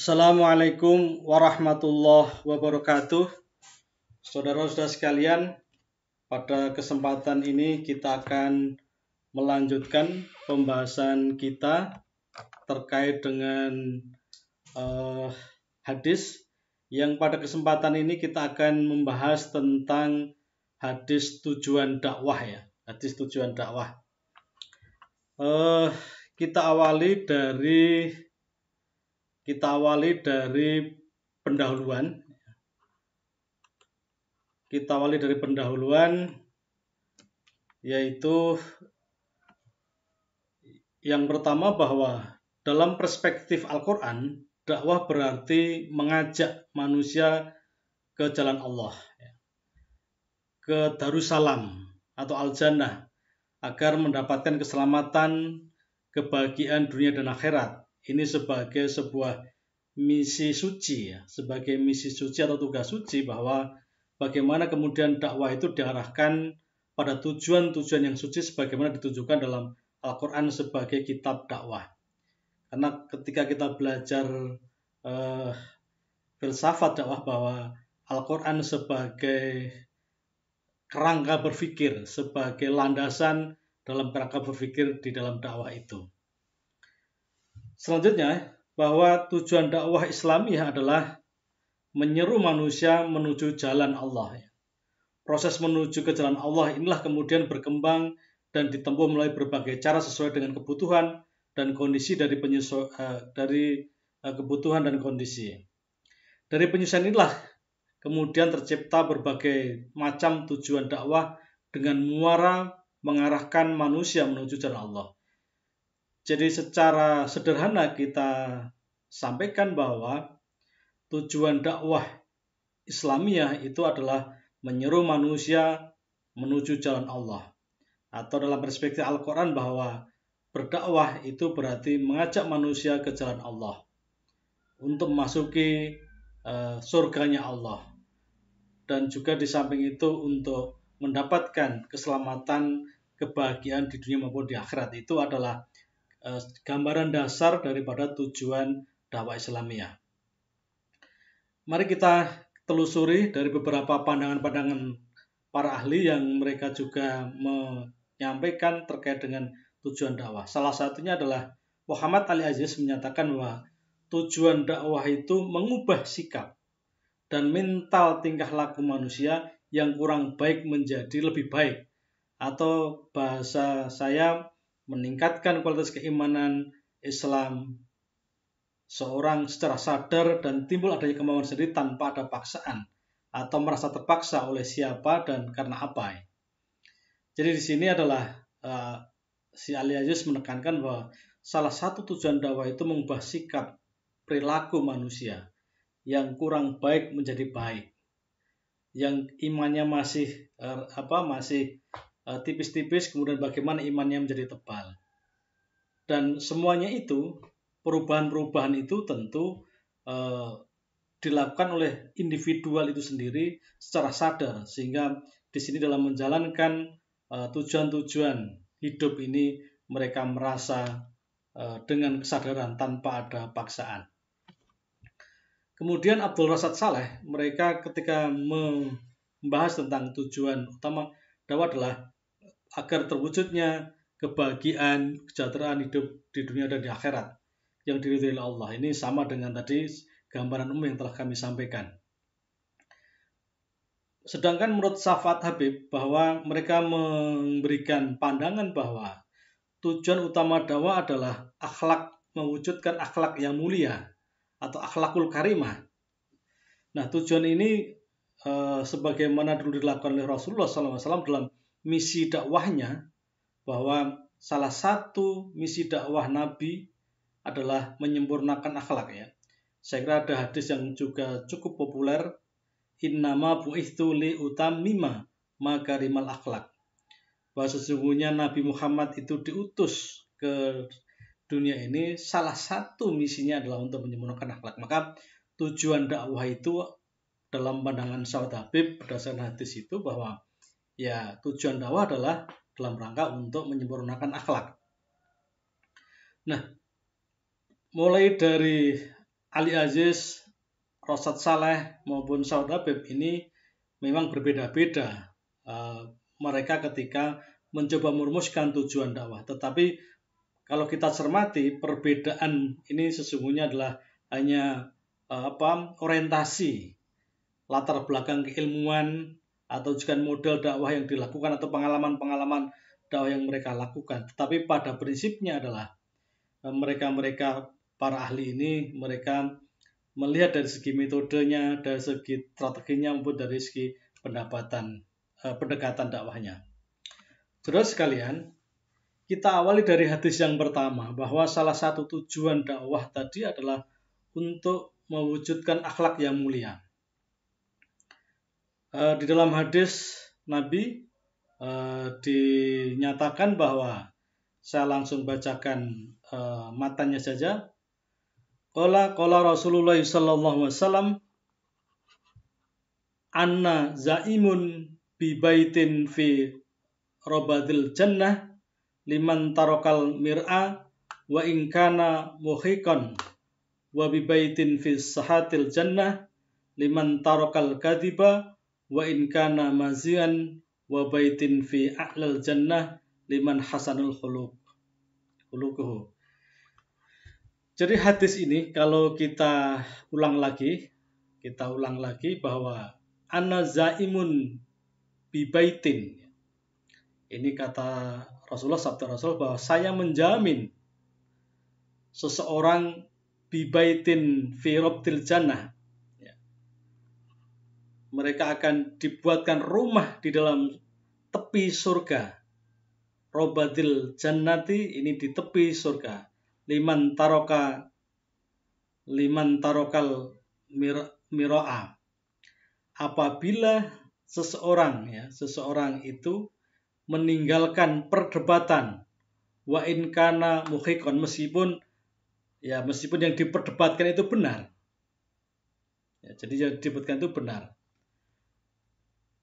Assalamualaikum warahmatullahi wabarakatuh. Saudara-saudara sekalian, pada kesempatan ini kita akan melanjutkan pembahasan kita terkait dengan hadis. Yang pada kesempatan ini kita akan membahas tentang hadis tujuan dakwah ya. Hadis tujuan dakwah. Kita awali dari pendahuluan, yaitu yang pertama bahwa dalam perspektif Al-Quran, dakwah berarti mengajak manusia ke jalan Allah, ke Darussalam atau Al-Jannah, agar mendapatkan keselamatan, kebahagiaan dunia dan akhirat. Ini sebagai sebuah misi suci, sebagai misi suci atau tugas suci, bahwa bagaimana kemudian dakwah itu diarahkan pada tujuan-tujuan yang suci sebagaimana ditunjukkan dalam Al-Quran sebagai kitab dakwah. Karena ketika kita belajar filsafat dakwah, bahwa Al-Quran sebagai kerangka berpikir, sebagai landasan dalam kerangka berpikir di dalam dakwah itu. Selanjutnya, bahwa tujuan dakwah Islamiyah adalah menyeru manusia menuju jalan Allah. Proses menuju ke jalan Allah inilah kemudian berkembang dan ditempuh melalui berbagai cara sesuai dengan kebutuhan dan kondisi dari kebutuhan dan kondisi. Dari penyesuaian inilah kemudian tercipta berbagai macam tujuan dakwah dengan muara mengarahkan manusia menuju jalan Allah. Jadi secara sederhana kita sampaikan bahwa tujuan dakwah Islamiyah itu adalah menyeru manusia menuju jalan Allah. Atau dalam perspektif Al-Quran, bahwa berdakwah itu berarti mengajak manusia ke jalan Allah untuk memasuki surganya Allah. Dan juga di samping itu untuk mendapatkan keselamatan, kebahagiaan di dunia maupun di akhirat. Itu adalah gambaran dasar daripada tujuan dakwah Islamiyah. Mari kita telusuri dari beberapa pandangan-pandangan para ahli yang mereka juga menyampaikan terkait dengan tujuan dakwah. Salah satunya adalah Muhammad Ali Aziz menyatakan bahwa tujuan dakwah itu mengubah sikap dan mental tingkah laku manusia yang kurang baik menjadi lebih baik, atau bahasa saya, meningkatkan kualitas keimanan Islam seorang secara sadar dan timbul adanya kemauan sendiri tanpa ada paksaan atau merasa terpaksa oleh siapa dan karena apa. Jadi di sini adalah si Ali Aziz menekankan bahwa salah satu tujuan dakwah itu mengubah sikap perilaku manusia yang kurang baik menjadi baik, yang imannya masih tipis-tipis, kemudian bagaimana imannya menjadi tebal. Dan semuanya itu, perubahan-perubahan itu tentu dilakukan oleh individual itu sendiri secara sadar, sehingga di sini dalam menjalankan tujuan-tujuan hidup ini mereka merasa dengan kesadaran tanpa ada paksaan. Kemudian Abdul Rasad Saleh, mereka ketika membahas tentang tujuan utama dakwah adalah agar terwujudnya kebahagiaan, kesejahteraan hidup di dunia dan di akhirat yang diridhoi oleh Allah. Ini sama dengan tadi gambaran umum yang telah kami sampaikan. Sedangkan menurut Syafaat Habib, bahwa mereka memberikan pandangan bahwa tujuan utama dakwah adalah akhlak, mewujudkan akhlak yang mulia atau akhlakul karimah. Nah, tujuan ini sebagaimana dulu dilakukan oleh Rasulullah SAW dalam misi dakwahnya, bahwa salah satu misi dakwah Nabi adalah menyempurnakan akhlak ya. Saya kira ada hadis yang juga cukup populer, innama bu'ithu li utammima makarimal akhlak, bahwa sesungguhnya Nabi Muhammad itu diutus ke dunia ini, salah satu misinya adalah untuk menyempurnakan akhlak. Maka tujuan dakwah itu dalam pandangan Syafaat Habib berdasarkan hadis itu, bahwa ya tujuan dakwah adalah dalam rangka untuk menyempurnakan akhlak. Nah, mulai dari Ali Aziz, Rosad Saleh maupun Saud Habib ini memang berbeda-beda mereka ketika mencoba merumuskan tujuan dakwah. Tetapi kalau kita cermati, perbedaan ini sesungguhnya adalah hanya orientasi, latar belakang keilmuan, atau juga model dakwah yang dilakukan atau pengalaman-pengalaman dakwah yang mereka lakukan. Tetapi pada prinsipnya adalah mereka para ahli ini mereka melihat dari segi metodenya, dari segi strateginya maupun dari segi pendekatan dakwahnya. Saudara sekalian, kita awali dari hadis yang pertama bahwa salah satu tujuan dakwah tadi adalah untuk mewujudkan akhlak yang mulia. Di dalam hadis Nabi dinyatakan bahwa saya langsung bacakan matanya saja. Qala Rasulullah sallallahu alaihi wasallam anna zaimun bi baitin fi robadil jannah liman tarokal mir'a wa in kana muhiqan wa bi baitin fi sahatil jannah liman tarokal kadhiba wa in kana mazian wa baitin fi a'lal jannah liman hasanul khuluquhu. Jadi hadis ini kalau kita ulang lagi bahwa ana zaimun bi baitin. Ini kata Rasulullah, sabda Rasul, bahwa saya menjamin seseorang bi baitin fi rabdil jannah. Mereka akan dibuatkan rumah di dalam tepi surga. Robadil jannati, ini di tepi surga. Liman tarokal miro'a. Apabila seseorang itu meninggalkan perdebatan, wa in kana muhiqan, meskipun yang diperdebatkan itu benar. Jadi yang diperdebatkan itu benar.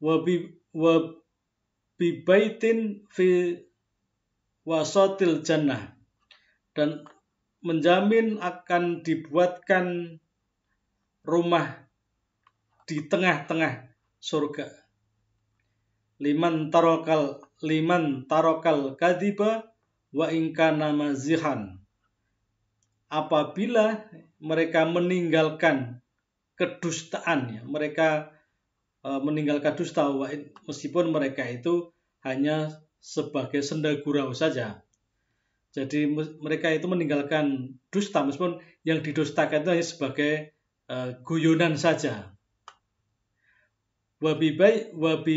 Wa bi baitin fi wasatil jannah, dan menjamin akan dibuatkan rumah di tengah-tengah surga. Liman tarokal kadhiba wa in kana mazihan. Apabila mereka meninggalkan kedustaan, mereka meninggalkan dusta, meskipun mereka itu hanya sebagai senda gurau saja. Jadi mereka itu meninggalkan dusta meskipun yang didustakan itu hanya sebagai guyonan saja. Wa bi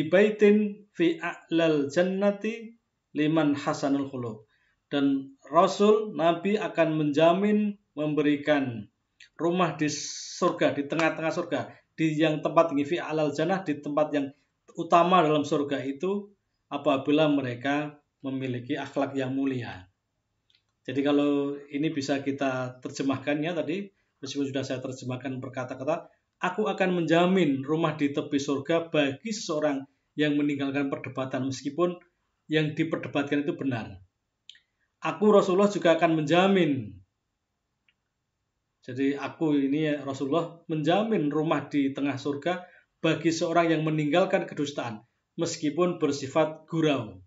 baitin fi a'lal jannati liman hasanul khuluq. Dan Rasul Nabi akan menjamin memberikan rumah di surga, di tengah-tengah surga, di yang tempat ini fi a'lal jannah, di tempat yang utama dalam surga itu, apabila mereka memiliki akhlak yang mulia. Jadi kalau ini bisa kita terjemahkannya tadi, meskipun sudah saya terjemahkan berkata-kata, aku akan menjamin rumah di tepi surga bagi seseorang yang meninggalkan perdebatan meskipun yang diperdebatkan itu benar. Aku Rasulullah juga akan menjamin. Jadi aku ini Rasulullah menjamin rumah di tengah surga bagi seorang yang meninggalkan kedustaan meskipun bersifat gurau.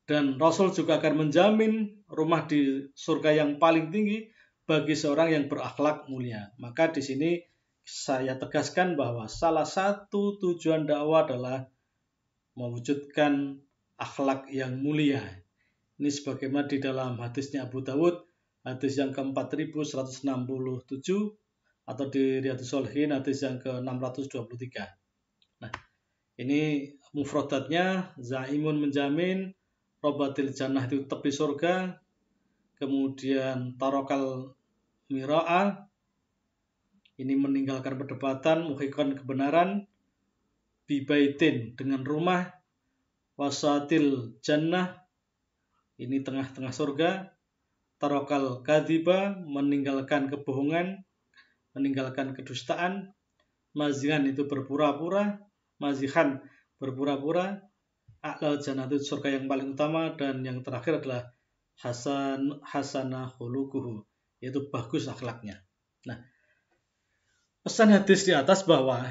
Dan Rasul juga akan menjamin rumah di surga yang paling tinggi bagi seorang yang berakhlak mulia. Maka di sini saya tegaskan bahwa salah satu tujuan dakwah adalah mewujudkan akhlak yang mulia. Ini sebagaimana di dalam hadisnya Abu Dawud, hadis yang ke-4167, atau di Riyadhus Shalihin hadis yang ke-623. Nah, ini mufradatnya, zaimun menjamin, robatil jannah itu tepi surga, kemudian tarokal mira'a, ini meninggalkan perdebatan, muhiqan kebenaran, bibaitin dengan rumah, wasatil jannah, ini tengah-tengah surga, tarokal kadhiba, meninggalkan kebohongan, meninggalkan kedustaan, mazihan itu berpura-pura, mazihan berpura-pura, a'lal jannah itu surga yang paling utama, dan yang terakhir adalah hasanah khuluquhu, yaitu bagus akhlaknya. Nah, pesan hadis di atas bahwa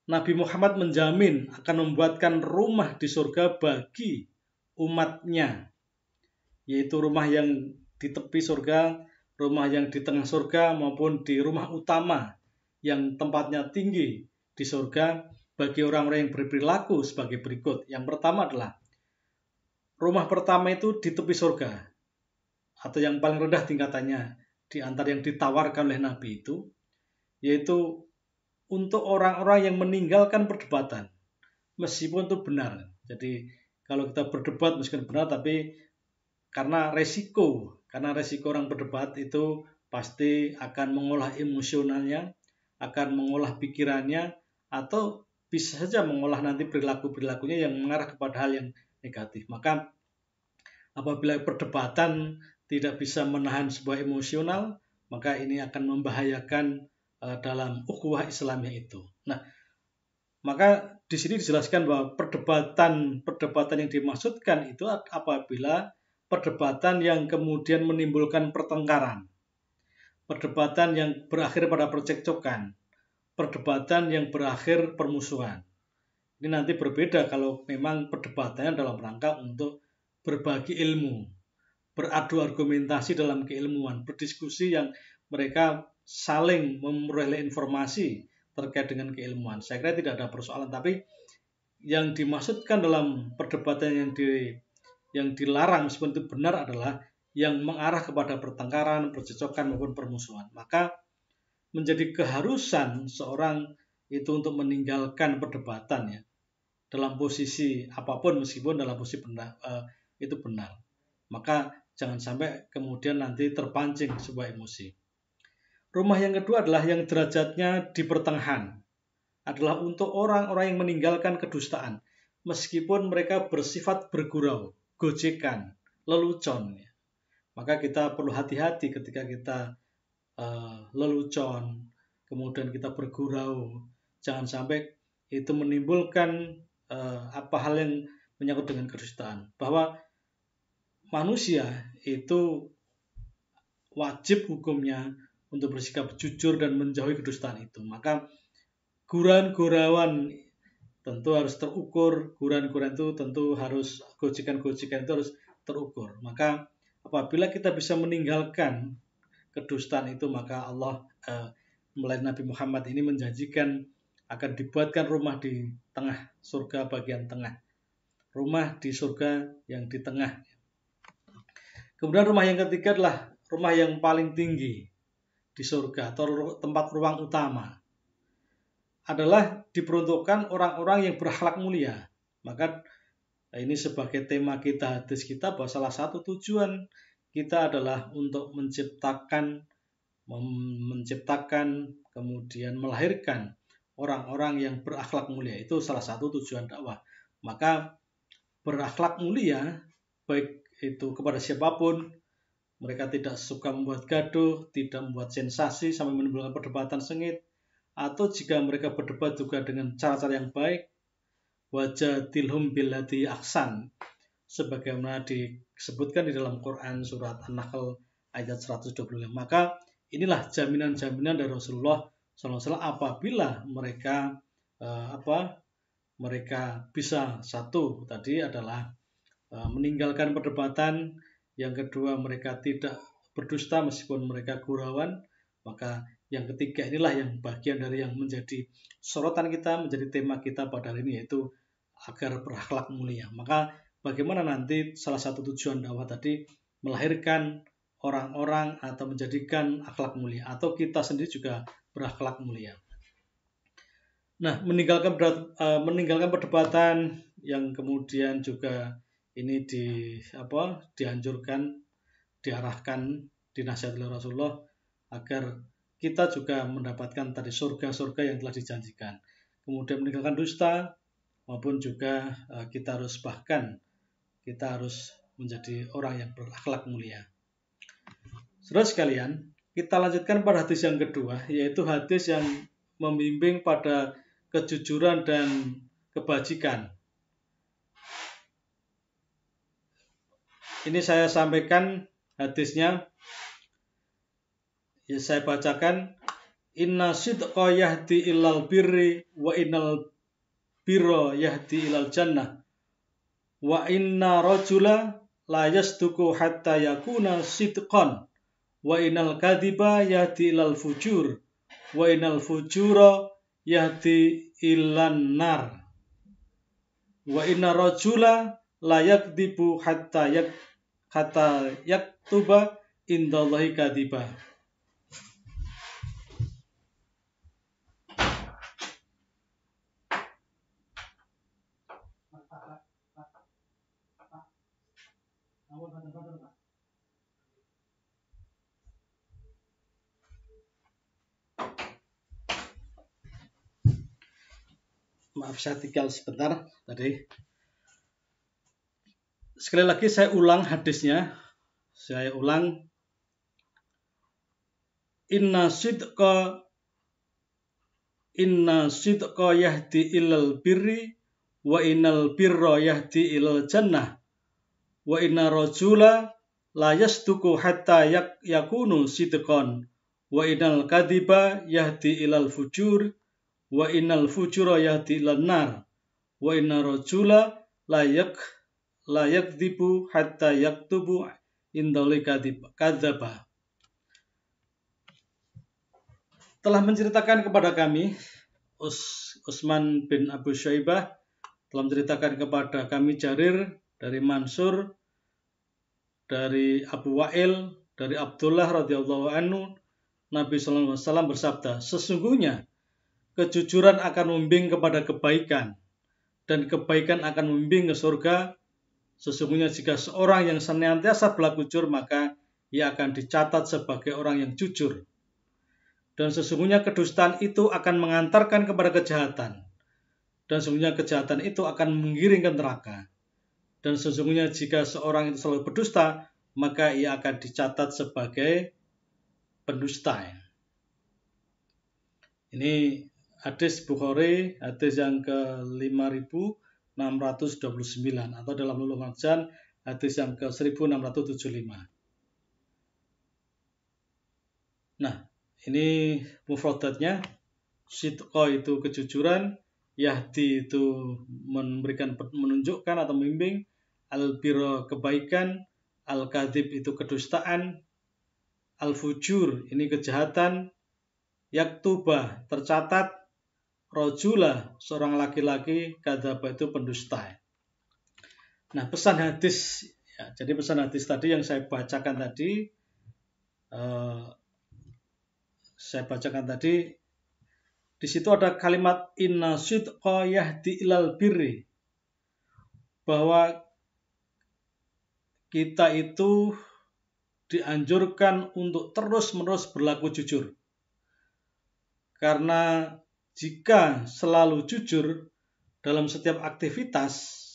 Nabi Muhammad menjamin akan membuatkan rumah di surga bagi umatnya, yaitu rumah yang di tepi surga, rumah yang di tengah surga, maupun di rumah utama yang tempatnya tinggi di surga bagi orang-orang yang berperilaku sebagai berikut. Yang pertama adalah rumah pertama itu di tepi surga, atau yang paling rendah tingkatannya di antara yang ditawarkan oleh Nabi itu, yaitu untuk orang-orang yang meninggalkan perdebatan, meskipun itu benar. Jadi kalau kita berdebat meskipun benar, tapi karena resiko orang berdebat itu pasti akan mengolah emosionalnya, akan mengolah pikirannya, atau bisa saja mengolah nanti perilaku-perilakunya yang mengarah kepada hal yang negatif. Maka apabila perdebatan tidak bisa menahan sebuah emosional, maka ini akan membahayakan dalam ukhuwah Islamnya itu. Nah, maka di sini dijelaskan bahwa perdebatan yang dimaksudkan itu apabila perdebatan yang kemudian menimbulkan pertengkaran, perdebatan yang berakhir pada percekcokan, perdebatan yang berakhir permusuhan. Ini nanti berbeda kalau memang perdebatannya dalam rangka untuk berbagi ilmu, beradu argumentasi dalam keilmuan, berdiskusi yang mereka saling memperoleh informasi terkait dengan keilmuan. Saya kira tidak ada persoalan, tapi yang dimaksudkan dalam perdebatan yang dilarang meskipun itu benar adalah yang mengarah kepada pertengkaran, percecokan maupun permusuhan. Maka menjadi keharusan seorang itu untuk meninggalkan perdebatan ya, dalam posisi apapun meskipun dalam posisi benar, itu benar. Maka jangan sampai kemudian nanti terpancing sebuah emosi. Rumah yang kedua adalah yang derajatnya di pertengahan. Adalah untuk orang-orang yang meninggalkan kedustaan. Meskipun mereka bersifat bergurau, gojekan, lelucon. Maka kita perlu hati-hati ketika kita lelucon, kemudian kita bergurau. Jangan sampai itu menimbulkan hal yang menyangkut dengan kedustaan. Bahwa manusia itu wajib hukumnya untuk bersikap jujur dan menjauhi kedustaan itu. Maka gurauan-gurauan tentu harus terukur, gurauan-gurauan itu tentu harus, gojekan-gojekan itu harus terukur. Maka apabila kita bisa meninggalkan kedustaan itu, maka Allah melalui Nabi Muhammad ini menjanjikan akan dibuatkan rumah di tengah surga bagian tengah. Rumah di surga yang di tengah. Kemudian rumah yang ketiga adalah rumah yang paling tinggi di surga atau tempat ruang utama, adalah diperuntukkan orang-orang yang berakhlak mulia. Maka ini sebagai tema kita, hadis kita, bahwa salah satu tujuan kita adalah untuk menciptakan kemudian melahirkan orang-orang yang berakhlak mulia. Itu salah satu tujuan dakwah. Maka berakhlak mulia baik itu kepada siapapun, mereka tidak suka membuat gaduh, tidak membuat sensasi sampai menimbulkan perdebatan sengit, atau jika mereka berdebat juga dengan cara-cara yang baik, wajadilhum billati ahsan, sebagaimana disebutkan di dalam Quran surat An-Nahl ayat 125. Maka inilah jaminan-jaminan dari Rasulullah SAW apabila mereka mereka bisa, satu tadi adalah meninggalkan perdebatan, yang kedua mereka tidak berdusta meskipun mereka gurauan, maka yang ketiga inilah yang bagian dari yang menjadi sorotan kita, menjadi tema kita pada hari ini, yaitu agar berakhlak mulia. Maka bagaimana nanti salah satu tujuan dakwah tadi melahirkan orang-orang atau menjadikan akhlak mulia, atau kita sendiri juga berakhlak mulia. Nah, meninggalkan perdebatan yang kemudian juga ini dianjurkan, diarahkan, dinasihatkan oleh Rasulullah agar kita juga mendapatkan tadi surga-surga yang telah dijanjikan. Kemudian meninggalkan dusta, maupun juga kita harus menjadi orang yang berakhlak mulia. Saudara sekalian, kita lanjutkan pada hadis yang kedua, yaitu hadis yang membimbing pada kejujuran dan kebajikan. Ini saya sampaikan hadisnya Ya, saya bacakan. Inna sidqa yahdi ilal birri wa innal birra yahdi ilal jannah wa inna rajula la yasduku hatta yakuna sidqan wa innal kadhiba yahdi ilal fujur wa innal fujura yahdi ilan nar wa inna rajula la yakdibu hatta yaktuba indallahi kadhiba. Maaf, saya tinggal sebentar tadi. Sekali lagi saya ulang hadisnya. Saya ulang. Inna sidqa yahdi ilal birri wa innal birra yahdi ilal jannah wa inna rajula la yasduku hatta yakunu sidqan wa innal kadhiba yahdi ilal fujur wa innal fujura yahdi ilan nar wa inna rajula la yakdzibu hatta yaktubu indalli kadzaba. Telah menceritakan kepada kami, Utsman bin Abu Syaibah telah menceritakan kepada kami Jarir dari Mansur, dari Abu Wa'il, dari Abdullah radhiyallahu anhu, Nabi sallallahu alaihi wasallam bersabda, sesungguhnya kejujuran akan membimbing kepada kebaikan dan kebaikan akan membimbing ke surga. Sesungguhnya jika seorang yang senantiasa berlaku jujur, maka ia akan dicatat sebagai orang yang jujur. Dan sesungguhnya kedustaan itu akan mengantarkan kepada kejahatan. Dan sesungguhnya kejahatan itu akan menggiring ke neraka. Dan sesungguhnya jika seorang itu selalu berdusta, maka ia akan dicatat sebagai pendusta. Ini hadis Bukhari, hadis yang ke-5629 atau dalam Ulumul Marjan hadis yang ke-1675. Nah, ini mufradatnya. Sidqa itu kejujuran, yahdi itu memberikan menunjukkan atau membimbing, al-birra kebaikan, al-kadzib itu kedustaan, al-fujur ini kejahatan, yaktuba tercatat, rajula seorang laki-laki, kadzaba itu pendusta. Nah, pesan hadis ya, jadi pesan hadis tadi yang saya bacakan tadi di situ ada kalimat inna sidqa yahdi ilal birri, bahwa kita itu dianjurkan untuk terus-menerus berlaku jujur. Karena jika selalu jujur dalam setiap aktivitas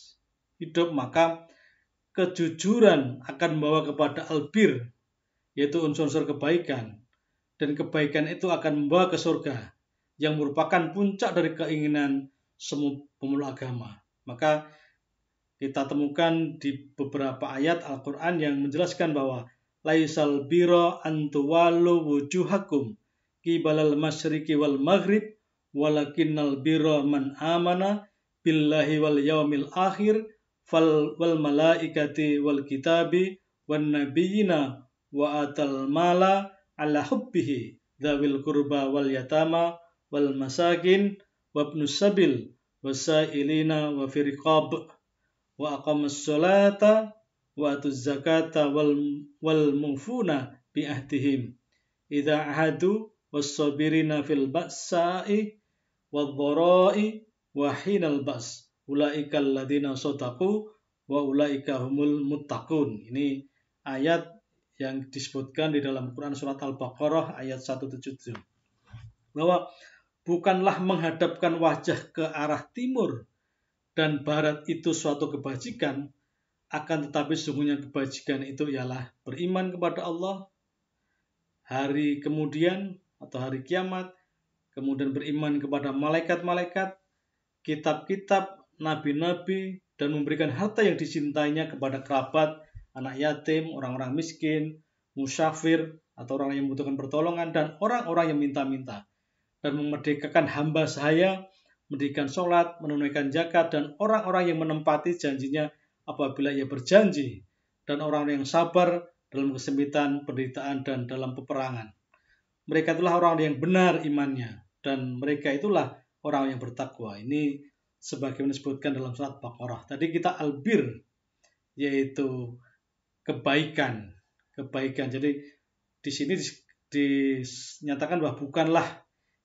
hidup, maka kejujuran akan membawa kepada albir, yaitu unsur-unsur kebaikan. Dan kebaikan itu akan membawa ke surga, yang merupakan puncak dari keinginan semua pemeluk agama. Maka kita temukan di beberapa ayat Al-Quran yang menjelaskan bahwa laisal biro antuwalu wujuhakum kibalal masyriqi wal maghrib walakinnal biro man amana billahi wal yaumil akhir wal malaikati wal kitabi wan nabiyina wa atal mala ala hubbihi dzawil qurba wal yatama wal masakin wabnus sabil wasailina wa firiqab wa aqamus sholata wa atuz zakata wal mufuna bi ahdihim idza ahadu was-sabirina fil ba'sa'i wadh-dhara'i wa hinal ba's ulaikal ladzina shadaqu wa ulaika humul muttaqun. Ini ayat yang disebutkan di dalam Quran surat Al-Baqarah ayat 177. Bahwa bukanlah menghadapkan wajah ke arah timur dan barat itu suatu kebajikan, akan tetapi sesungguhnya kebajikan itu ialah beriman kepada Allah, hari kemudian atau hari kiamat, kemudian beriman kepada malaikat-malaikat, kitab-kitab, nabi-nabi, dan memberikan harta yang dicintainya kepada kerabat, anak yatim, orang-orang miskin, musyafir atau orang yang membutuhkan pertolongan, dan orang-orang yang minta-minta, dan memerdekakan hamba sahaya, mendirikan sholat, menunaikan zakat, dan orang-orang yang menempati janjinya apabila ia berjanji, dan orang-orang yang sabar dalam kesempitan, penderitaan, dan dalam peperangan. Mereka itulah orang yang benar imannya, dan mereka itulah orang yang bertakwa. Ini sebagaimana disebutkan dalam surat Baqarah. Tadi kita albir, yaitu kebaikan. Jadi di sini dinyatakan bahwa bukanlah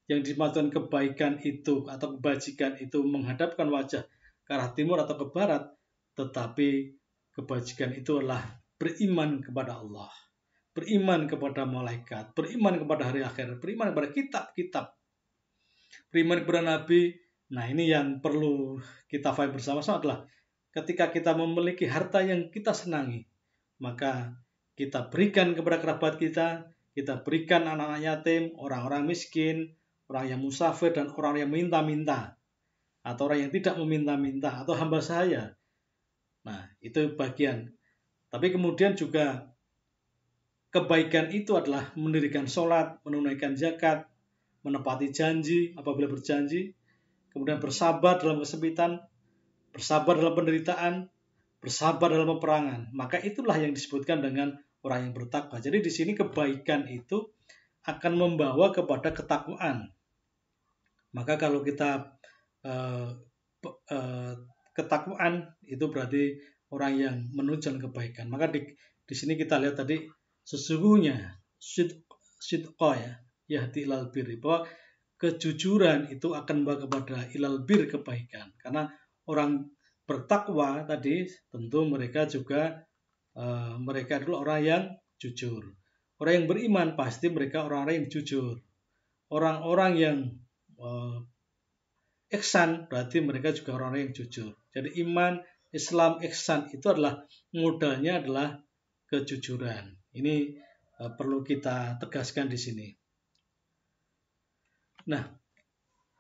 yang dimaksudkan kebaikan itu atau kebajikan itu menghadapkan wajah ke arah timur atau ke barat, tetapi kebajikan itu adalah beriman kepada Allah, beriman kepada malaikat, beriman kepada hari akhir, beriman kepada kitab-kitab, beriman kepada Nabi. Nah, ini yang perlu kita fahami bersama-sama adalah ketika kita memiliki harta yang kita senangi, maka kita berikan kepada kerabat kita berikan anak-anak yatim, orang-orang miskin, orang yang musafir, dan orang yang minta-minta, atau orang yang tidak meminta-minta, atau hamba sahaya. Nah, itu bagian. Tapi kemudian juga kebaikan itu adalah mendirikan sholat, menunaikan zakat, menepati janji apabila berjanji, kemudian bersabar dalam kesempitan, bersabar dalam penderitaan, bersabar dalam peperangan. Maka itulah yang disebutkan dengan orang yang bertakwa. Jadi di sini kebaikan itu akan membawa kepada ketakwaan. Maka kalau kita ketakwaan itu berarti orang yang menuju kebaikan. Maka di sini kita lihat tadi sesungguhnya sidqa yahdi ilal birri, bahwa kejujuran itu akan membawa kepada ilal bir, kebaikan. Karena orang bertakwa tadi tentu mereka juga mereka adalah orang yang jujur. Orang yang beriman pasti mereka orang-orang yang jujur. Orang-orang yang ihsan berarti mereka juga orang-orang yang jujur. Jadi iman, Islam, ihsan itu adalah modalnya adalah kejujuran. Ini perlu kita tegaskan di sini. Nah,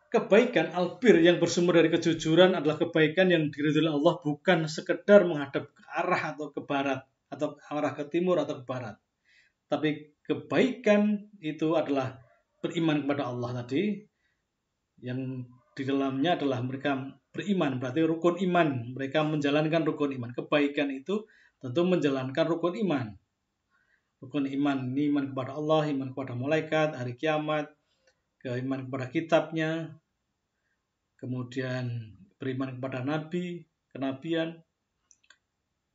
kebaikan albir yang bersumber dari kejujuran adalah kebaikan yang diridhoi Allah, bukan sekedar menghadap ke arah atau ke barat, atau arah ke timur atau ke barat. Tapi kebaikan itu adalah beriman kepada Allah tadi, yang di dalamnya adalah mereka beriman, berarti rukun iman. Mereka menjalankan rukun iman. Kebaikan itu tentu menjalankan rukun iman. Rukun iman ini iman kepada Allah, iman kepada malaikat, hari kiamat, iman kepada kitabnya, kemudian beriman kepada nabi, kenabian.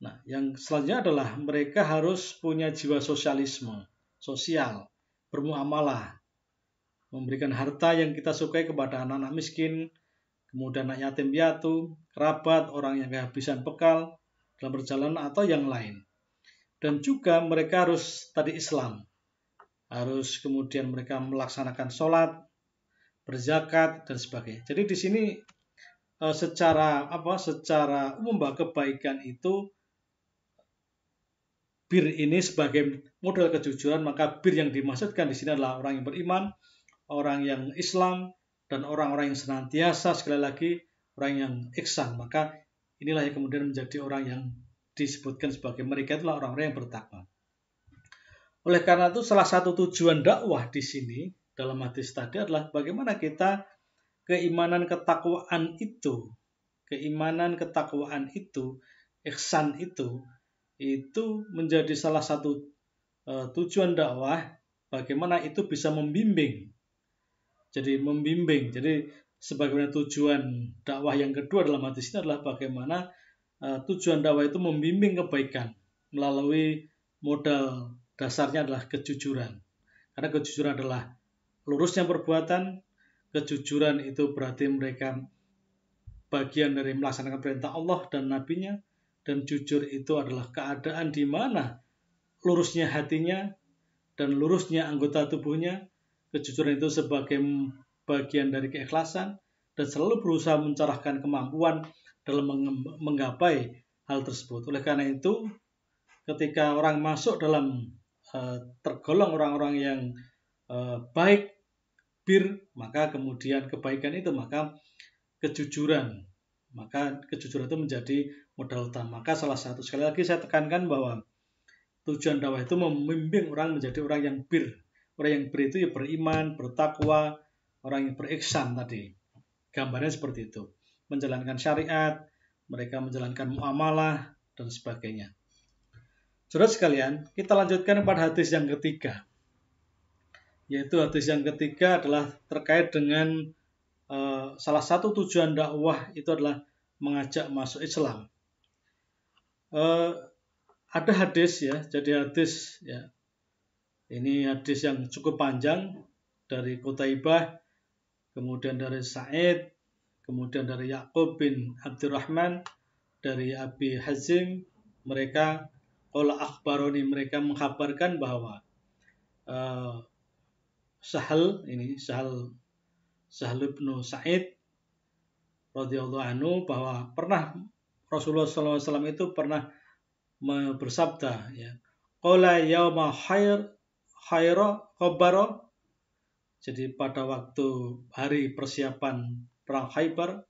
Nah, yang selanjutnya adalah mereka harus punya jiwa sosialisme, sosial, bermuamalah, memberikan harta yang kita sukai kepada anak-anak miskin, kemudian anak yatim piatu, kerabat, orang yang kehabisan bekal dalam perjalanan atau yang lain. Dan juga mereka harus tadi Islam, harus kemudian mereka melaksanakan sholat, berzakat, dan sebagainya. Jadi di sini secara umum bahwa kebaikan itu bir ini sebagai model kejujuran, maka bir yang dimaksudkan di sini adalah orang yang beriman, orang yang Islam, dan orang-orang yang senantiasa, sekali lagi, orang yang ihsan. Maka inilah yang kemudian menjadi orang yang disebutkan sebagai mereka itulah orang-orang yang bertakwa. Oleh karena itu salah satu tujuan dakwah di sini dalam hadis tadi adalah bagaimana kita keimanan ketakwaan itu, ihsan itu menjadi salah satu tujuan dakwah, bagaimana itu bisa membimbing. Jadi sebagaimana tujuan dakwah yang kedua dalam hadis ini adalah bagaimana tujuan dakwah itu membimbing kebaikan melalui modal dasarnya adalah kejujuran. Karena kejujuran adalah lurusnya perbuatan, kejujuran itu berarti mereka bagian dari melaksanakan perintah Allah dan Nabi-Nya, dan jujur itu adalah keadaan di mana lurusnya hatinya dan lurusnya anggota tubuhnya. Kejujuran itu sebagai bagian dari keikhlasan dan selalu berusaha mencerahkan kemampuan dalam menggapai hal tersebut. Oleh karena itu, ketika orang masuk dalam tergolong orang-orang yang baik, bir, maka kemudian kebaikan itu, maka kejujuran itu menjadi modal utama. Maka salah satu, sekali lagi saya tekankan bahwa tujuan dakwah itu membimbing orang menjadi orang yang bir. Orang yang bir itu ya beriman, bertakwa, orang yang berihsan tadi. Gambarnya seperti itu. Menjalankan syariat, mereka menjalankan muamalah, dan sebagainya. Saudara sekalian, kita lanjutkan pada hadis yang ketiga. Yaitu hadis yang ketiga adalah terkait dengan salah satu tujuan dakwah itu adalah mengajak masuk Islam. Ada hadis ya, jadi hadis ya. Ini hadis yang cukup panjang dari Qutaibah, kemudian dari Sa'id, kemudian dari Ya'qub bin Abdurrahman, dari Abi Hazim. Mereka qala akhbaroni, mereka mengkabarkan bahwa Sahal bin Sa'id radhiyallahu anhu bahwa pernah Rasulullah SAW itu pernah bersabda ya, qala yauma khaira khabara, jadi pada waktu hari persiapan perang Khaybar,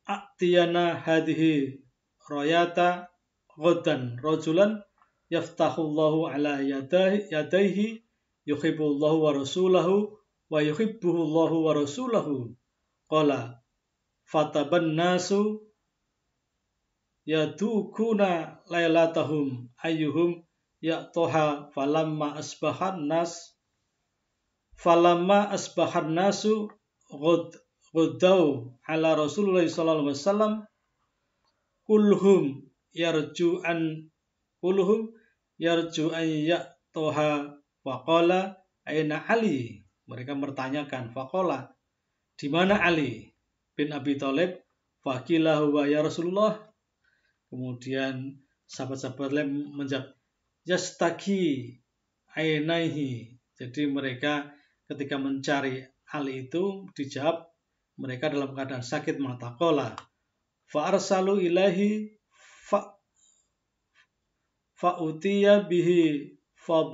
a'tiyana hadhihi rayata ghadan rajulan yaftahullahu ala yadayhi yuhibbullahu wa rasulahu wa yuhibbuhullahu wa rasulahu. Qala fataban nasu yadukuna lailatahum ayyuhum ya'toha falamma asbahan nasu ghaddau ala Rasulullah sallallahu alaihi wasallam kulluhum yarju an ya'toha faqala aina Ali. Mereka bertanyakan, faqala, di mana Ali bin Abi Thalib? Faqila huwa ya Rasulullah. Kemudian sahabat-sahabat lain menjawab, yastaki ainaihi. Jadi mereka ketika mencari Ali itu dijawab mereka dalam keadaan sakit mata. Qala fa arsalu ilahi fa utiya bihi fa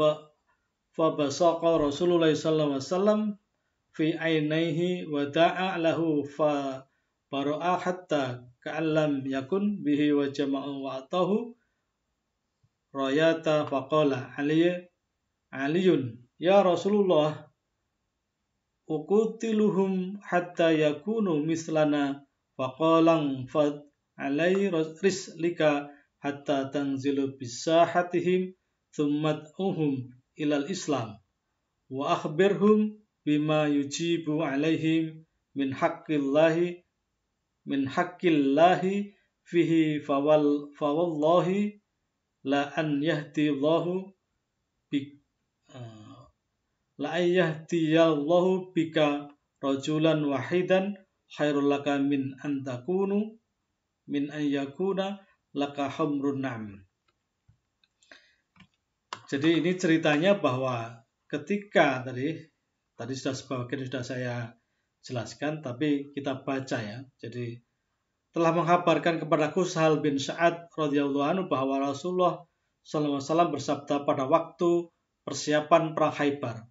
basaqa Rasulullah sallallahu alaihi wasallam fi ainaihi wa da'a lahu fa bara'a hatta ka'allam yakun bihi wa jama'u wa atahu rayata faqala aliyun ya Rasulullah uqutiluhum hatta yakunu mislana faqalang fad alai rislika hatta tanzilu bisahatihim thummad'uhum ilal Islam wa akhbirhum bima yujibu alaihim min haqqillahi fihi fawallahi la an yahdiyallahu bika rajulan wahidan khairul laka min an yakuna laka humrun na'am. Jadi ini ceritanya bahwa ketika tadi sebagian sudah saya jelaskan, tapi kita baca ya. Jadi telah mengkabarkan kepadaku Sahal bin Sa'ad radhiyallahu anhu bahwa Rasulullah SAW bersabda pada waktu persiapan perang Khaybar,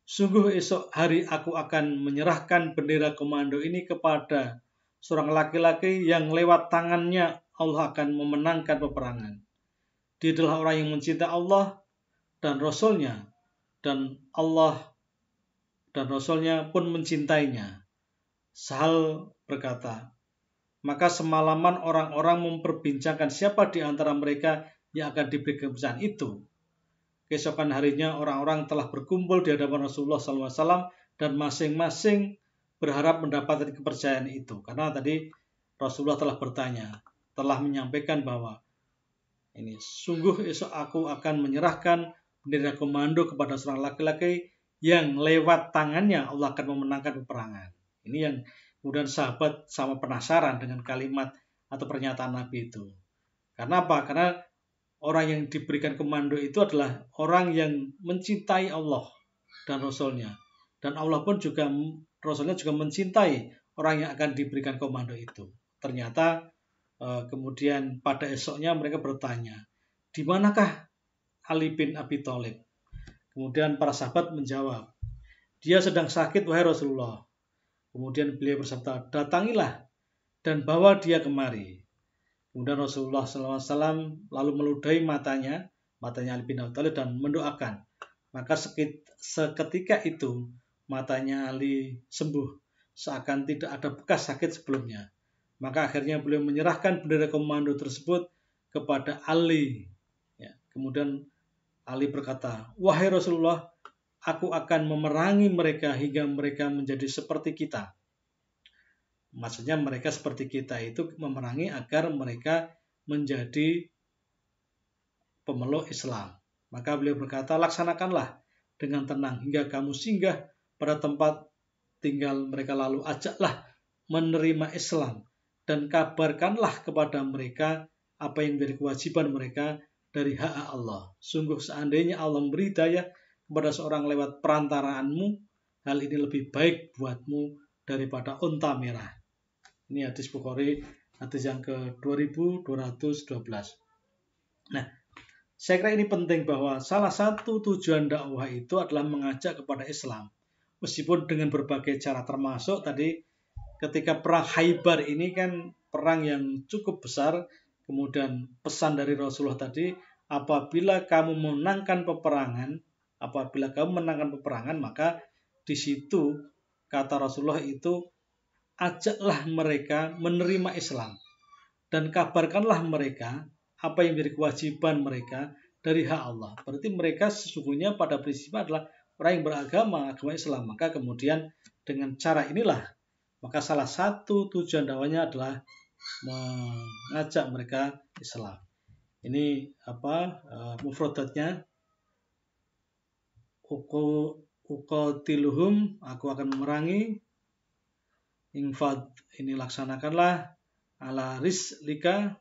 sungguh esok hari aku akan menyerahkan bendera komando ini kepada seorang laki-laki yang lewat tangannya Allah akan memenangkan peperangan. Dia adalah orang yang mencintai Allah dan Rasulnya, dan Allah dan Rasulnya pun mencintainya. Sahal berkata, maka semalaman orang-orang memperbincangkan siapa di antara mereka yang akan diberi kebesaran itu. Keesokan harinya orang-orang telah berkumpul di hadapan Rasulullah SAW dan masing-masing berharap mendapatkan kepercayaan itu. Karena tadi Rasulullah telah menyampaikan bahwa ini sungguh esok aku akan menyerahkan bendera komando kepada seorang laki-laki yang lewat tangannya Allah akan memenangkan peperangan. Ini yang kemudian sahabat sama penasaran dengan kalimat atau pernyataan Nabi itu. Karena apa? Karena orang yang diberikan komando itu adalah orang yang mencintai Allah dan Rasulnya. Dan Allah pun juga, Rasulnya juga mencintai orang yang akan diberikan komando itu. Ternyata kemudian pada esoknya mereka bertanya, di manakah Ali bin Abi Thalib? Kemudian para sahabat menjawab, dia sedang sakit wahai Rasulullah. Kemudian beliau bersabda, datangilah dan bawa dia kemari. Kemudian Rasulullah SAW lalu meludahi matanya matanya Ali bin Abi Thalib dan mendoakan. Maka seketika itu matanya Ali sembuh, seakan tidak ada bekas sakit sebelumnya. Maka akhirnya beliau menyerahkan bendera komando tersebut kepada Ali. Ya, kemudian Ali berkata, "Wahai Rasulullah, aku akan memerangi mereka hingga mereka menjadi seperti kita." Maksudnya mereka seperti kita itu memerangi agar mereka menjadi pemeluk Islam. Maka beliau berkata, "Laksanakanlah dengan tenang hingga kamu singgah pada tempat tinggal mereka, lalu ajaklah menerima Islam dan kabarkanlah kepada mereka apa yang menjadi kewajiban mereka dari hak Allah. Sungguh seandainya Allah memberi hidayah kepada seorang lewat perantaraanmu, hal ini lebih baik buatmu daripada unta merah." Ini hadis Bukhari, hadis yang ke-2212. Nah, saya kira ini penting bahwa salah satu tujuan dakwah itu adalah mengajak kepada Islam. Meskipun dengan berbagai cara, termasuk tadi ketika perang Khaybar ini kan perang yang cukup besar. Kemudian pesan dari Rasulullah tadi, apabila kamu menangkan peperangan, maka di situ kata Rasulullah itu, ajaklah mereka menerima Islam dan kabarkanlah mereka apa yang menjadi kewajiban mereka dari hak Allah. Berarti mereka sesungguhnya pada prinsipnya adalah orang yang beragama, agama Islam. Maka kemudian dengan cara inilah, maka salah satu tujuan dakwahnya adalah mengajak mereka Islam. Ini mufradatnya, uqatiluhum, aku akan memerangi. Infad, ini laksanakanlah. Ala rislika,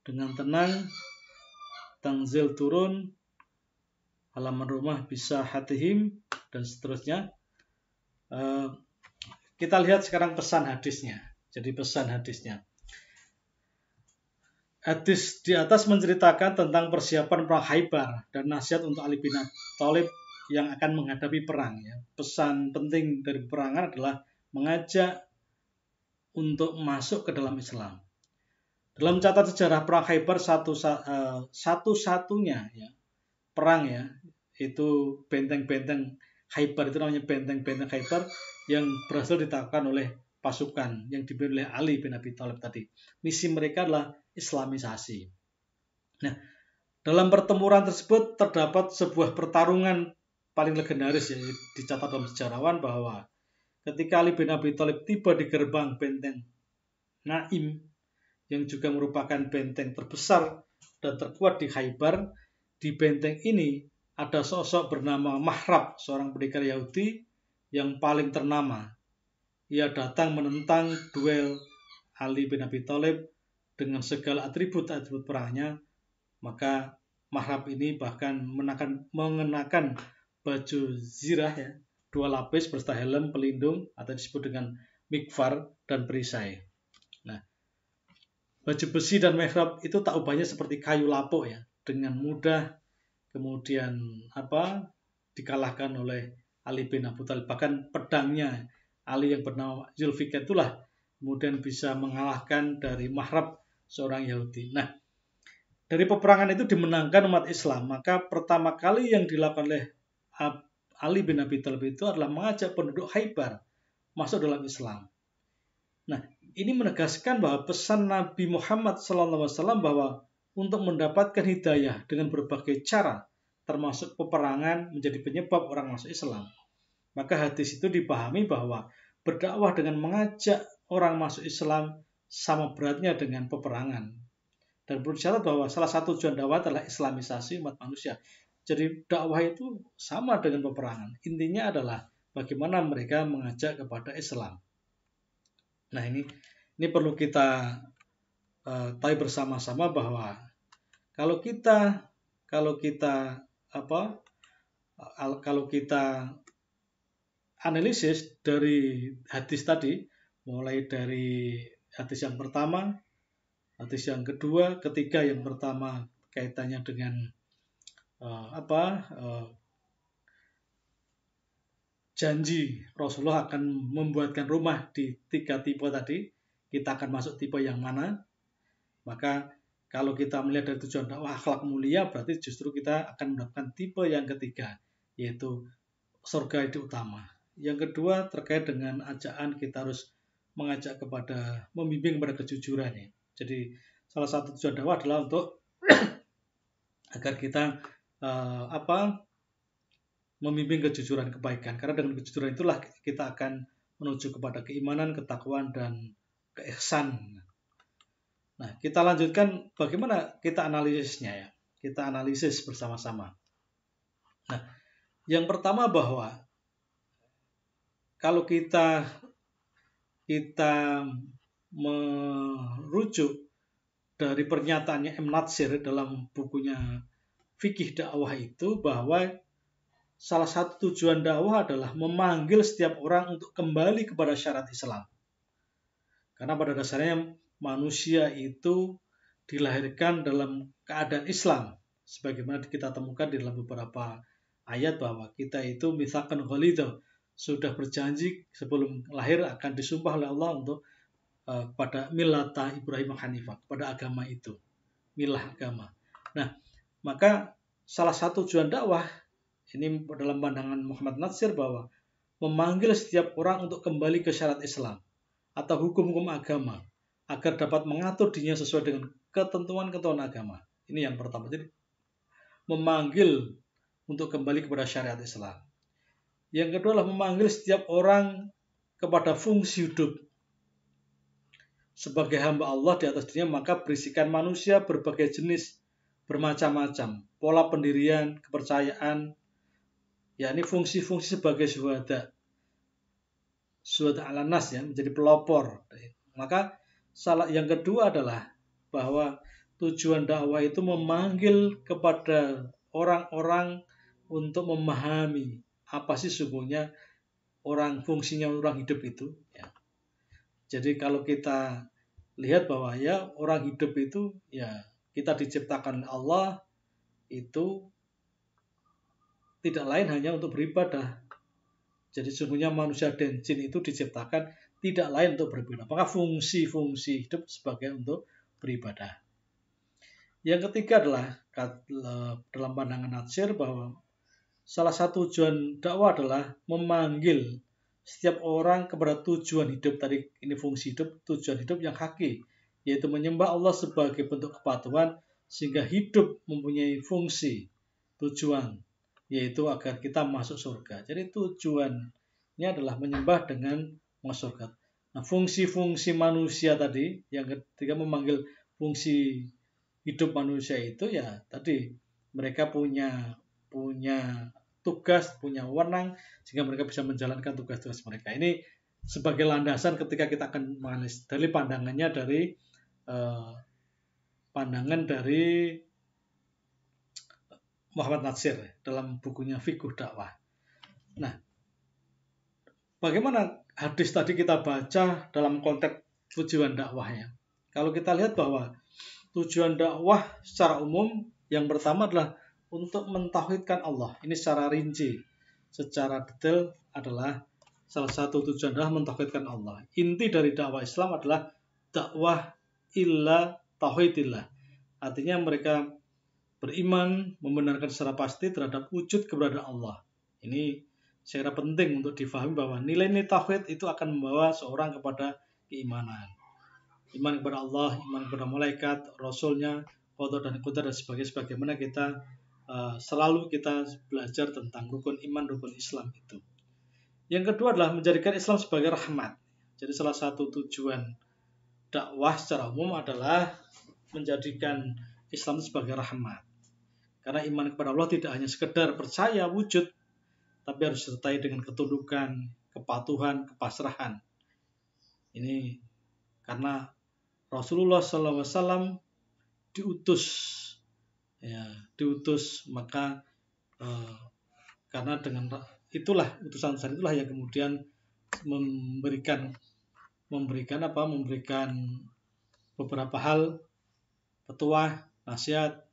dengan tenang. Tanzil, turun. Halaman rumah bisa hatihim, dan seterusnya. Kita lihat sekarang pesan hadisnya. Jadi pesan hadisnya. Hadis di atas menceritakan tentang persiapan perang Khaybar dan nasihat untuk Ali bin Abi Thalib yang akan menghadapi perang. Ya. Pesan penting dari peperangan adalah mengajak untuk masuk ke dalam Islam. Dalam catatan sejarah perang Khaybar, satu-satunya ya, perang ya, itu benteng-benteng Khaybar, itu namanya benteng-benteng Khaybar yang berhasil ditaklukkan oleh pasukan yang dipimpin oleh Ali bin Abi Thalib tadi. Misi mereka adalah Islamisasi. Nah, dalam pertempuran tersebut terdapat sebuah pertarungan paling legendaris, ya, dicatat dalam sejarawan bahwa ketika Ali bin Abi Thalib tiba di gerbang benteng Naim, yang juga merupakan benteng terbesar dan terkuat di Khaybar, di benteng ini ada sosok bernama Mahrab, seorang pendekar Yahudi yang paling ternama. Ia datang menentang duel Ali bin Abi Thalib dengan segala atribut-atribut perangnya. Maka Mahrab ini bahkan mengenakan baju zirah, ya, 2 lapis beserta helm pelindung atau disebut dengan mikfar dan perisai. Nah, baju besi dan mihrab itu tak ubahnya seperti kayu lapuk, ya, dengan mudah kemudian dikalahkan oleh Ali bin Abi Thalib. Bahkan pedangnya Ali yang bernama Zulfikar itulah kemudian bisa mengalahkan dari Mahrab, seorang Yahudi. Nah, dari peperangan itu dimenangkan umat Islam. Maka pertama kali yang dilakukan oleh Ali bin Abi Thalib itu adalah mengajak penduduk Khaybar masuk dalam Islam. Nah, ini menegaskan bahwa pesan Nabi Muhammad SAW bahwa untuk mendapatkan hidayah dengan berbagai cara, termasuk peperangan, menjadi penyebab orang masuk Islam. Maka hadis itu dipahami bahwa berdakwah dengan mengajak orang masuk Islam sama beratnya dengan peperangan. Dan perlu dicatat bahwa salah satu tujuan dakwah adalah Islamisasi umat manusia. Jadi dakwah itu sama dengan peperangan. Intinya adalah bagaimana mereka mengajak kepada Islam. Nah, ini perlu kita tahu bersama-sama bahwa kalau kita analisis dari hadis tadi, mulai dari hadis yang pertama, hadis yang kedua, ketiga, yang pertama kaitannya dengan janji Rasulullah akan membuatkan rumah di 3 tipe tadi, kita akan masuk tipe yang mana? Maka Kalau kita melihat dari tujuan dakwah akhlak mulia, berarti justru kita akan mendapatkan tipe yang ketiga, yaitu surga itu utama. Yang kedua terkait dengan ajakan kita harus mengajak kepada membimbing kepada kejujuran ya. Jadi salah satu tujuan dakwah adalah untuk agar kita membimbing kejujuran kebaikan. Karena dengan kejujuran itulah kita akan menuju kepada keimanan, ketakwaan dan keihsanan. Nah, kita lanjutkan bagaimana kita analisisnya ya. Kita analisis bersama-sama. Nah, yang pertama bahwa kalau kita merujuk dari pernyataannya M. Natsir dalam bukunya Fikih Dakwah itu, bahwa salah satu tujuan dakwah adalah memanggil setiap orang untuk kembali kepada syariat Islam. Karena pada dasarnya manusia itu dilahirkan dalam keadaan Islam. Sebagaimana kita temukan di dalam beberapa ayat bahwa kita itu mitsaqan ghalidha, sudah berjanji sebelum lahir akan disumpah oleh Allah untuk pada millata Ibrahim Hanifah, pada agama itu, milah agama. Nah, maka salah satu tujuan dakwah ini dalam pandangan Muhammad Natsir bahwa memanggil setiap orang untuk kembali ke syariat Islam atau hukum-hukum agama agar dapat mengatur dirinya sesuai dengan ketentuan-ketentuan agama. Ini yang pertama. Jadi memanggil untuk kembali kepada syariat Islam. Yang kedua adalah memanggil setiap orang kepada fungsi hidup sebagai hamba Allah di atas dunia, maka berisikan manusia berbagai jenis, bermacam-macam, pola pendirian, kepercayaan, yakni fungsi-fungsi sebagai syuhada ala nas ya, menjadi pelopor. Maka yang kedua adalah bahwa tujuan dakwah itu memanggil kepada orang-orang untuk memahami apa sih sesungguhnya fungsinya orang hidup itu ya. Jadi kalau kita lihat bahwa ya orang hidup itu ya kita diciptakan Allah itu tidak lain hanya untuk beribadah. Jadi sesungguhnya manusia dan jin itu diciptakan tidak lain untuk beribadah. Maka fungsi-fungsi hidup sebagai untuk beribadah. Yang ketiga adalah dalam pandangan Natsir bahwa salah satu tujuan dakwah adalah memanggil setiap orang kepada tujuan hidup. Tadi ini fungsi hidup, tujuan hidup yang hakiki, yaitu menyembah Allah sebagai bentuk kepatuhan sehingga hidup mempunyai fungsi, tujuan, yaitu agar kita masuk surga. Jadi tujuannya adalah menyembah dengan masuk surga. Nah, fungsi-fungsi manusia tadi, yang ketiga memanggil fungsi hidup manusia itu ya tadi mereka punya tugas, punya wewenang sehingga mereka bisa menjalankan tugas-tugas mereka. Ini sebagai landasan ketika kita akan menganalisis dari pandangan dari Muhammad Natsir dalam bukunya Fiqh Dakwah. Nah, bagaimana hadis tadi kita baca dalam konteks tujuan dakwahnya? Kalau kita lihat bahwa tujuan dakwah secara umum yang pertama adalah untuk mentauhidkan Allah. Ini secara rinci, secara detail adalah salah satu tujuan adalah mentauhidkan Allah. Inti dari dakwah Islam adalah dakwah illa tauhidillah. Artinya mereka beriman, membenarkan secara pasti terhadap wujud keberadaan Allah. Ini secara penting untuk difahami bahwa nilai-nilai tauhid itu akan membawa seorang kepada keimanan. Iman kepada Allah, iman kepada malaikat, Rasulnya, qadar dan qadar dan sebagaimana kita selalu kita belajar tentang rukun iman, rukun Islam itu. Yang kedua adalah menjadikan Islam sebagai rahmat. Jadi salah satu tujuan dakwah secara umum adalah menjadikan Islam sebagai rahmat. Karena iman kepada Allah tidak hanya sekedar percaya wujud, tapi harus disertai dengan ketundukan, kepatuhan, kepasrahan. Ini karena Rasulullah SAW diutus, maka karena dengan itulah utusan-utusan itulah yang kemudian memberikan beberapa hal petuah, nasihat,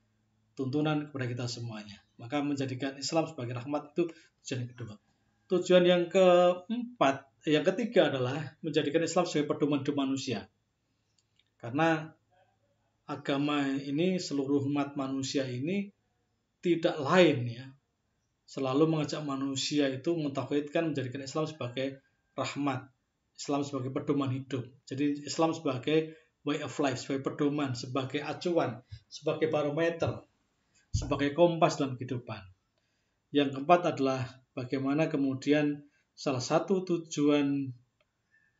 tuntunan kepada kita semuanya. Maka menjadikan Islam sebagai rahmat itu tujuan yang kedua. Tujuan yang ketiga adalah menjadikan Islam sebagai pedoman hidup manusia. Karena agama ini, seluruh umat manusia ini tidak lain ya, selalu mengajak manusia itu mentauhidkan, menjadikan Islam sebagai rahmat, Islam sebagai pedoman hidup. Jadi Islam sebagai way of life, sebagai pedoman, sebagai acuan, sebagai barometer, sebagai kompas dalam kehidupan. Yang keempat adalah bagaimana kemudian salah satu tujuan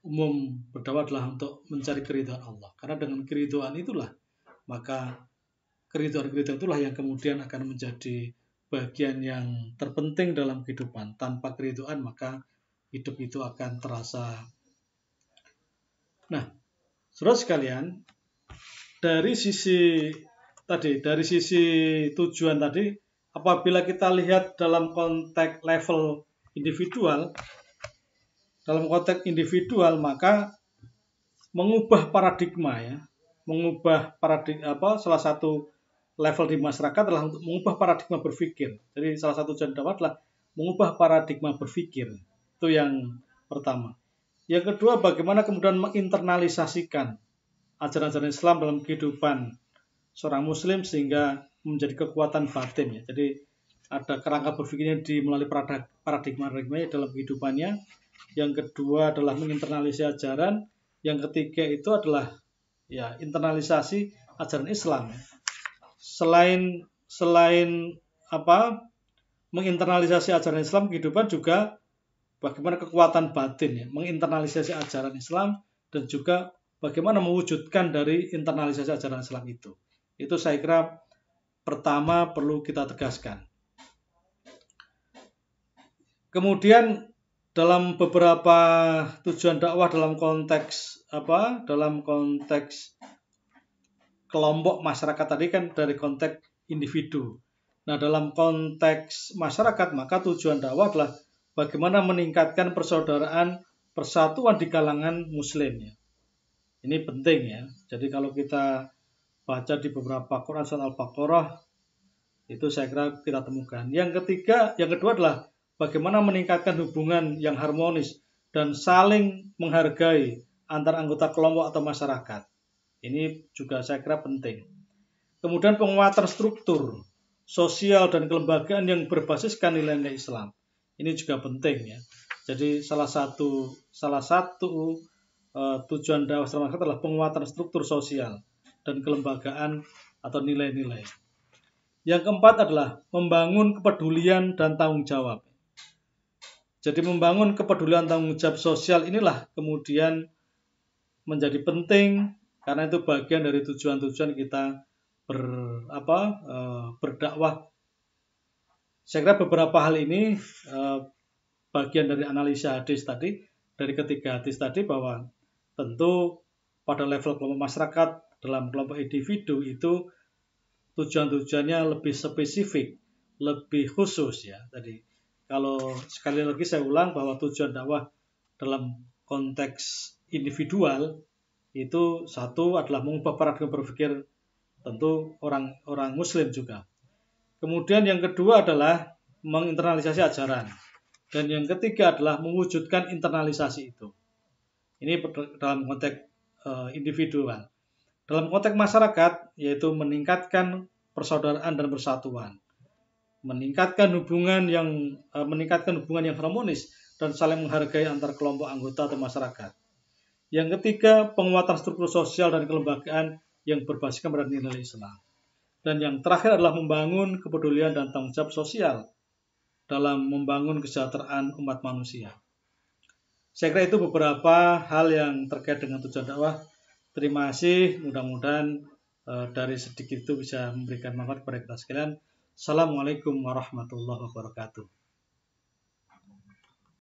umum berdakwah adalah untuk mencari keridhaan Allah. Karena dengan keridhaan itulah, maka keridhaan itulah yang kemudian akan menjadi bagian yang terpenting dalam kehidupan. Tanpa keridhaan maka hidup itu akan terasa. Nah, saudara sekalian, dari sisi tujuan tadi, apabila kita lihat dalam konteks level individual, maka mengubah paradigma ya, salah satu level di masyarakat adalah untuk mengubah paradigma berpikir. Jadi salah satu tujuan dakwah adalah mengubah paradigma berpikir. Itu yang pertama. Yang kedua, bagaimana kemudian menginternalisasikan ajaran-ajaran Islam dalam kehidupan seorang muslim sehingga menjadi kekuatan batin ya. Jadi ada kerangka berpikirnya melalui paradigma-paradigmanya dalam kehidupannya. Yang kedua adalah menginternalisasi ajaran. Yang ketiga itu adalah ya internalisasi ajaran Islam ya. Selain menginternalisasi ajaran Islam kehidupan, juga bagaimana kekuatan batin ya, menginternalisasi ajaran Islam, dan juga bagaimana mewujudkan dari internalisasi ajaran Islam itu. Itu saya kira pertama perlu kita tegaskan. Kemudian dalam beberapa tujuan dakwah dalam konteks kelompok masyarakat tadi kan dari konteks individu. Nah, dalam konteks masyarakat maka tujuan dakwah adalah bagaimana meningkatkan persaudaraan, persatuan di kalangan muslim ya. Ini penting ya. Jadi kalau kita baca di beberapa Quran surat Al-Baqarah itu saya kira kita temukan. Yang kedua adalah bagaimana meningkatkan hubungan yang harmonis dan saling menghargai antar anggota kelompok atau masyarakat. Ini juga saya kira penting. Kemudian penguatan struktur sosial dan kelembagaan yang berbasiskan nilai-nilai Islam. Ini juga penting ya. Jadi salah satu tujuan dakwah masyarakat adalah penguatan struktur sosial dan kelembagaan atau nilai-nilai. Yang keempat adalah membangun kepedulian dan tanggung jawab. Jadi membangun kepedulian tanggung jawab sosial inilah kemudian menjadi penting, karena itu bagian dari tujuan-tujuan kita berdakwah. Saya kira beberapa hal ini bagian dari analisa hadis tadi, dari ketiga hadis tadi, bahwa tentu pada level kelompok masyarakat, dalam kelompok individu itu tujuan-tujuannya lebih spesifik, lebih khusus ya. Tadi kalau sekali lagi saya ulang bahwa tujuan dakwah dalam konteks individual itu satu adalah mengubah paradigma berpikir tentu orang muslim juga. Kemudian yang kedua adalah menginternalisasi ajaran. Dan yang ketiga adalah mewujudkan internalisasi itu. Ini dalam konteks individual. Dalam konteks masyarakat, yaitu meningkatkan persaudaraan dan persatuan. Meningkatkan hubungan yang harmonis dan saling menghargai antar kelompok anggota atau masyarakat. Yang ketiga, penguatan struktur sosial dan kelembagaan yang berbasiskan pada nilai Islam. Dan yang terakhir adalah membangun kepedulian dan tanggung jawab sosial dalam membangun kesejahteraan umat manusia. Saya kira itu beberapa hal yang terkait dengan tujuan dakwah. Terima kasih, mudah-mudahan dari sedikit itu bisa memberikan manfaat kepada kita sekalian. Assalamualaikum warahmatullahi wabarakatuh.